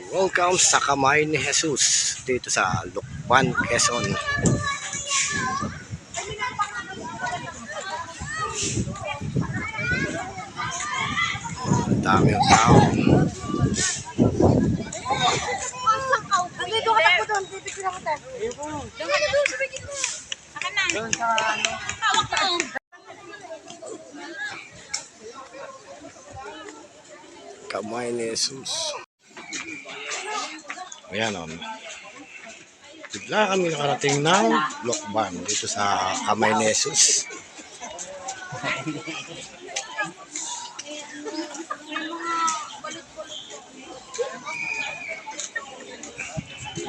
Welcome sa Kamay ni Jesus dito sa Lucban, Quezon. Dami ang tao. Kamay ni Jesus. Ayan o. Bigla kami nakarating ng Lucban dito sa Kamay ni Jesus.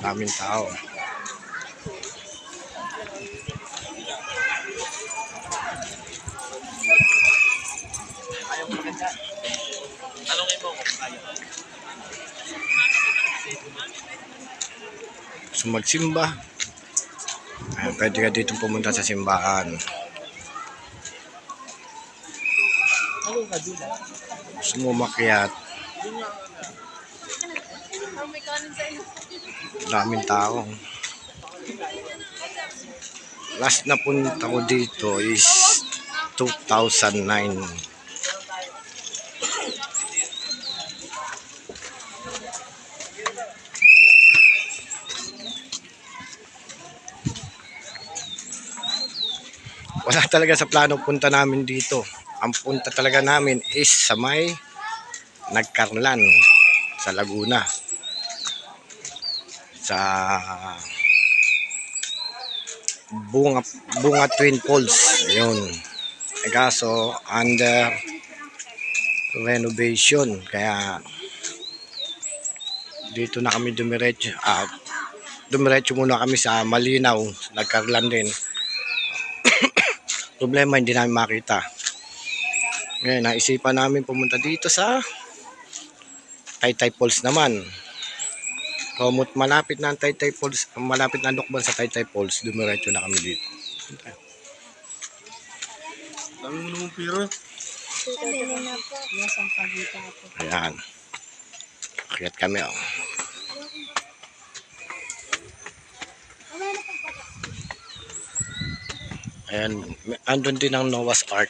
Daming tao. So magsimba. Ayan, pwede ka dito pumunta sa simbahan. Sumumakyat. Daming tao. Last na punta ko dito is 2009. Wala talaga sa plano punta namin dito. Ang punta talaga namin is sa may Nagkarlan sa Laguna. Sa Bunga Twin Falls. Ayun. Kaso under renovation. Kaya dito na kami dumiretso. Dumiretso muna kami sa Malinaw. Nagkarlan din. Problema, hindi namin makita. Ngayon, naisipan namin pumunta dito sa Taytay Falls naman. Kumot malapit na ang Taytay Falls, malapit na Lucban sa Taytay Falls, dumiretso na kami dito. Dami mo naman pira. Ayan. Akyat kami oh. Ayan, andun din ang Noah's Ark.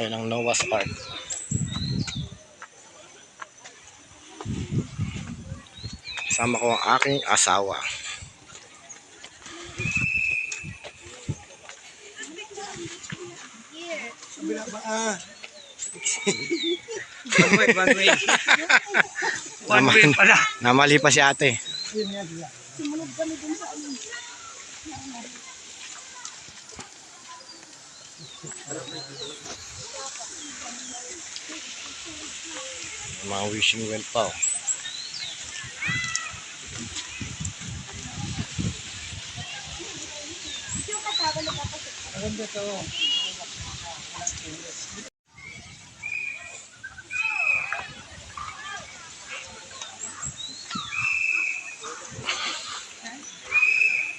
Ayan ang Noah's Ark. Kasama ko ang aking asawa. Sabila ba One way pala. Namali pa si ate. Sumunod kami dun sa ano. Mga wishing well pa oh. Maganda to.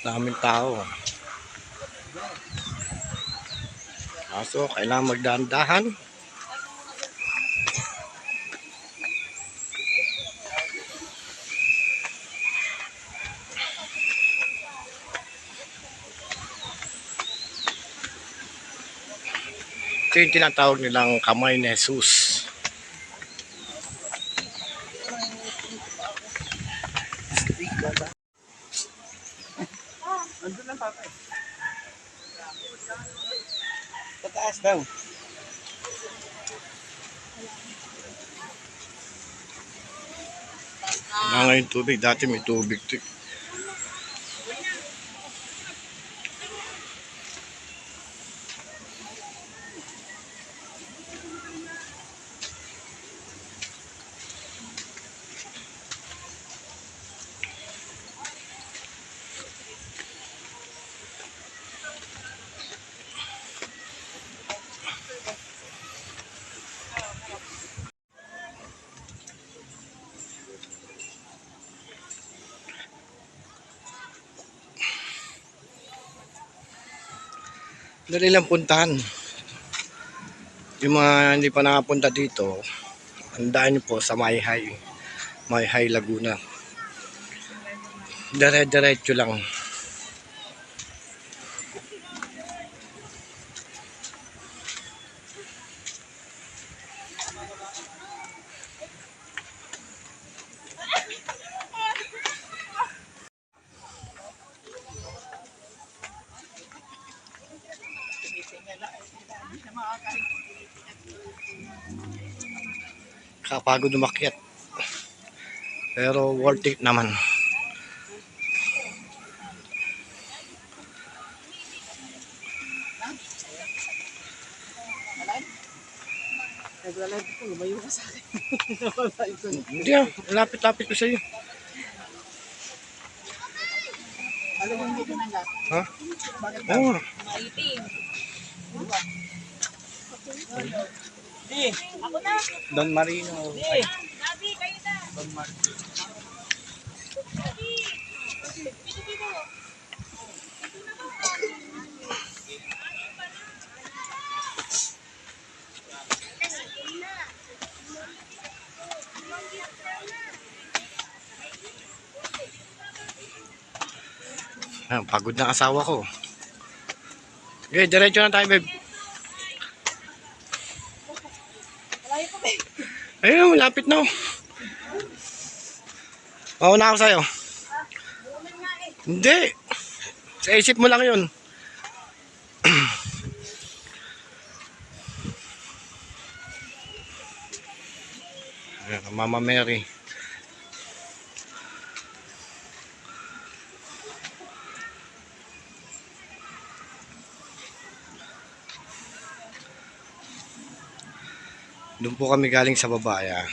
Daming tao. Kaso kailangan magdahan-dahan. Ito yung tinatawag nilang Kamay ni Jesus. Andun lang tatay. Tataas daw. Wala nga yung tubig. Dati may tubig to. Dali lang puntahan. Yung mga hindi pa nakapunta dito, handaan nyo po sa Mayhay. May High Laguna. Dire-diretso lang. Kapagod umakyat. Pero worth it naman. Nagla-live ko, lumayo ka sa akin. Hindi lapit-lapit ko sa iyo. Alam mo hindi ka nangat? Ha? Bakit ba? Oo. Maitim. Di. Don Marino. Di. Sabi, kayo na. Don Marino. Pagod na asawa ko. Okay, diretso na tayo, babe. Malayo ko ba? Ayun, lapit na. Mauna ako sa'yo. Buman nga eh. Hindi. Sa isip mo lang yun. Ayan, Mama Mary. Doon po kami galing sa babaya.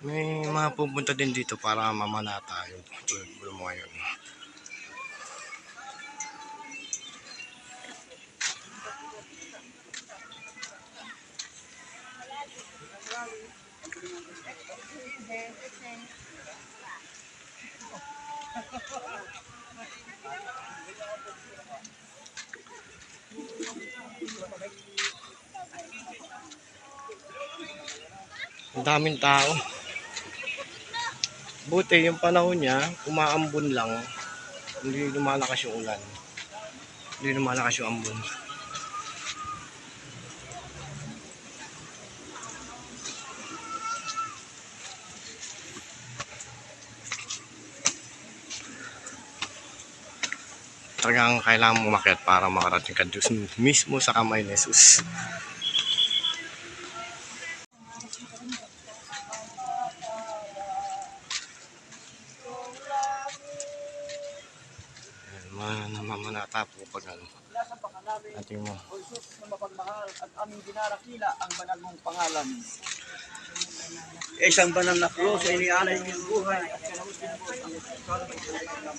May mga pupunta din dito para mamana tayo. Tulad mo ngayon. Ang daming tao. Buti yung panahon niya, umaambon lang. Hindi lumalakas yung ulan. Hindi lumalakas yung ambon. Talagang kailangan mo umakyat para makarating ka doon mismo sa kamay ni Jesus. Namamanata po pag ano. Ating mo. O Jesus na mapagmahal at aming dinarakila ang banal mong pangalan. Isang banal na krus ay inialay niyong buhay at kanawis din po ang kalabay sa kanilang.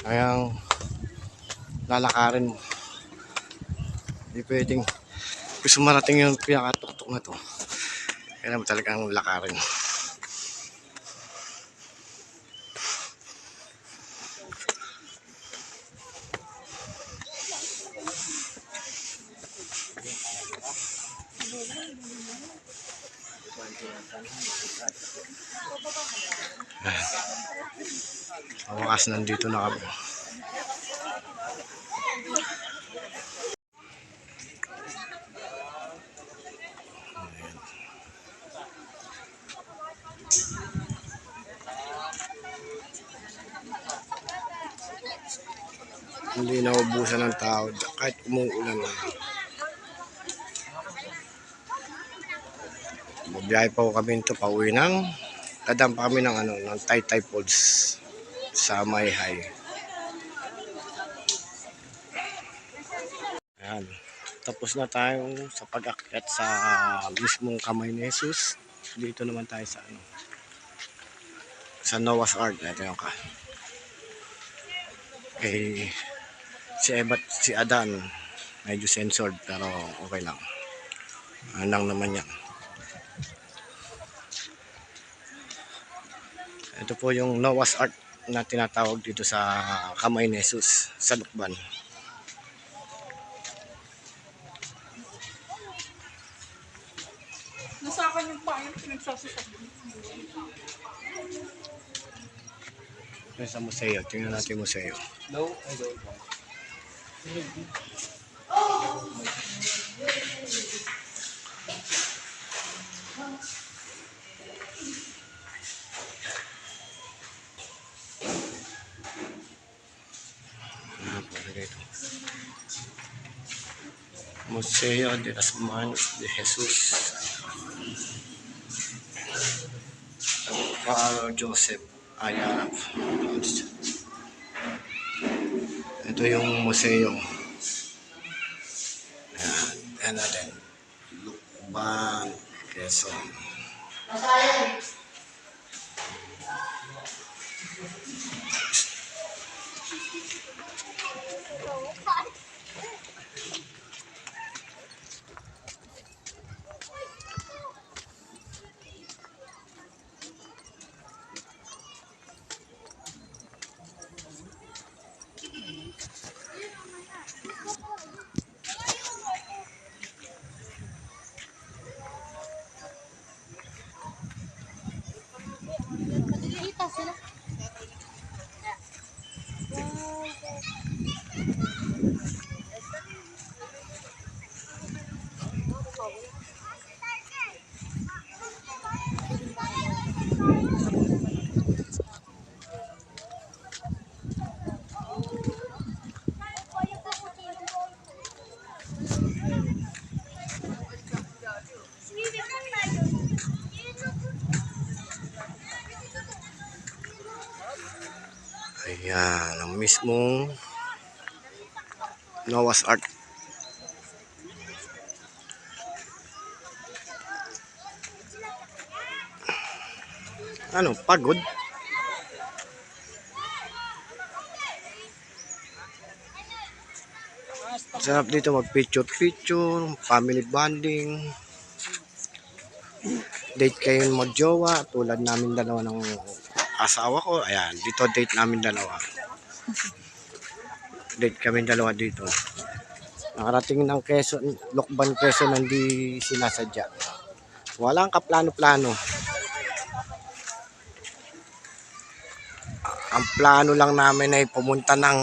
Kayang lalakarin mo. Hindi pwedeng gusto marating yung pinakatuktok na to. Kailangan mo talagang lakarin. Sa wakas nandito na kami. Hindi naubusan ng tao kahit umuulan na. Mabiyahe pa po kami ito pauwi ng dadaan pa kami ng ng Taytay Falls sa Mayhay. Ayan. Tapos na tayo sa pag-akyat sa mismong kamay ni Jesus. Dito naman tayo sa sa Noah's Ark. Ito yung si Eva at si Adan medyo censored pero okay lang. Anang naman yan. Ito po yung Noah's Ark na tinatawag dito sa kamay ni Jesus sa Lukban. Nasa akin yung pangit pinagsasasabi. Sa museo, tingnan natin yung museo. No, I don't want. Museo de las Manos de Jesus. Father Joseph Ayala. Ito yung museo. Ayan natin. Lukban, Quezon. Kita sila. Ayan, ang mismong Noah's Ark. Ano, pagod? Sarap dito mag-picture-picture, family bonding. Date kayo magjowa, tulad namin dalawa ng asawa ko. Ayan, dito date namin dalawa. Date kami dalawa dito. Nakarating ng Quezon, Lukban, Quezon, hindi sinasadya. Walang kaplano-plano. Ang plano lang namin ay pumunta ng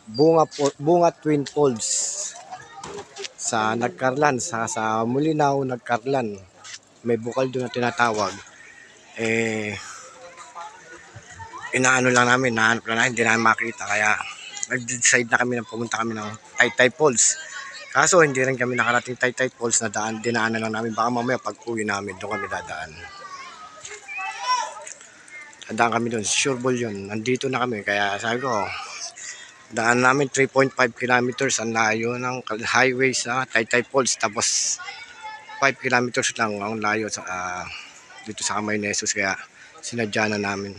Bunga Twin Falls sa Nagkarlan, sa Mulinaw, Nagkarlan. May bukal doon na tinatawag. Inaano lang namin, nahanap lang namin, hindi namin makita. Kaya nag-decide na kami na pumunta kami ng Taytay Falls. Kaso hindi rin kami nakarating Taytay Falls, dinaanan lang namin. Baka mamaya pag uwi namin, doon kami dadaan. Dadaan kami doon, Sureball yun. Nandito na kami, kaya sabi ko, daan namin 3.5 kilometers ang layo ng highway sa Taytay Falls. Tapos 5 kilometers lang ang layo sa dito sa kamay ni Jesus, kaya sinadya na namin.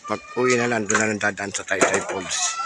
Pag uwi na lang, doon na lang dadaan sa Taytay Falls.